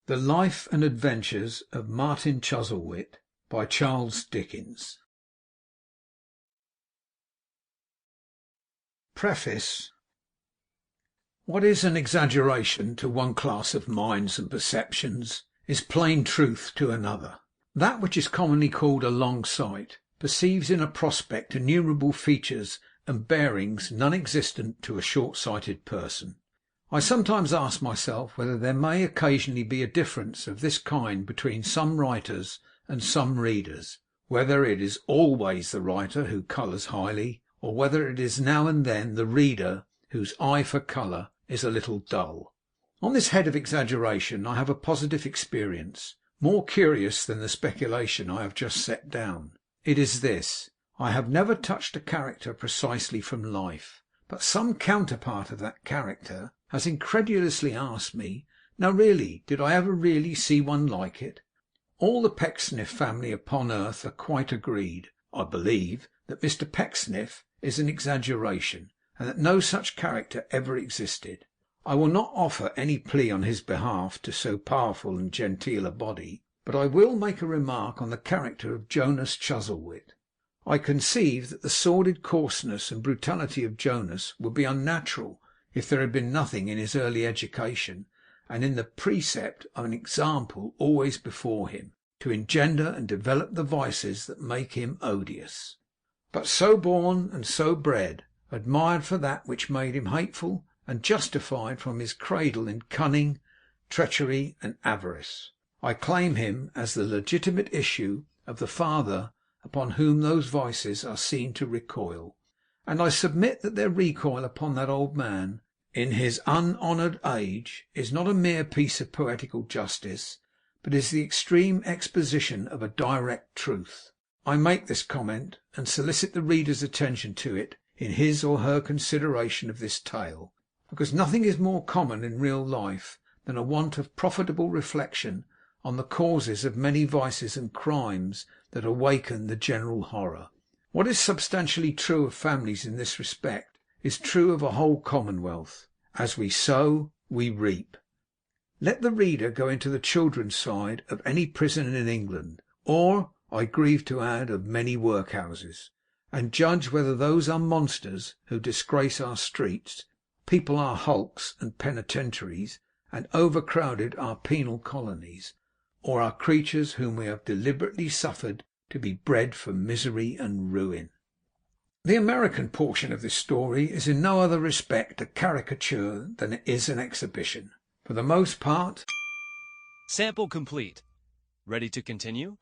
The Life and Adventures of Martin Chuzzlewit by Charles Dickens. Preface. What is an exaggeration to one class of minds and perceptions is plain truth to another. That which is commonly called a long sight perceives in a prospect innumerable features and bearings non-existent to a short-sighted person. I sometimes ask myself whether there may occasionally be a difference of this kind between some writers and some readers, whether it is always the writer who colours highly, or whether it is now and then the reader whose eye for colour is a little dull. On this head of exaggeration I have a positive experience, more curious than the speculation I have just set down. It is this: I have never touched a character precisely from life, but some counterpart of that character has incredulously asked me, now really, did I ever really see one like it? All the Pecksniff family upon earth are quite agreed, I believe, that Mr. Pecksniff is an exaggeration, and that no such character ever existed. I will not offer any plea on his behalf to so powerful and genteel a body, but I will make a remark on the character of Jonas Chuzzlewit. I conceive that the sordid coarseness and brutality of Jonas would be unnatural if there had been nothing in his early education, and in the precept of an example always before him, to engender and develop the vices that make him odious. But so born and so bred, admired for that which made him hateful, and justified from his cradle in cunning, treachery, and avarice, I claim him as the legitimate issue of the father upon whom those vices are seen to recoil, and I submit that their recoil upon that old man in his unhonoured age is not a mere piece of poetical justice, but is the extreme exposition of a direct truth. I make this comment, and solicit the reader's attention to it in his or her consideration of this tale, because nothing is more common in real life than a want of profitable reflection on the causes of many vices and crimes that awaken the general horror. What is substantially true of families in this respect is true of a whole commonwealth. As we sow, we reap. Let the reader go into the children's side of any prison in England, or, I grieve to add, of many workhouses, and judge whether those are monsters who disgrace our streets, people our hulks and penitentiaries, and overcrowded our penal colonies, or are creatures whom we have deliberately suffered to be bred for misery and ruin. The American portion of this story is in no other respect a caricature than it is an exhibition. For the most part, sample complete. Ready to continue?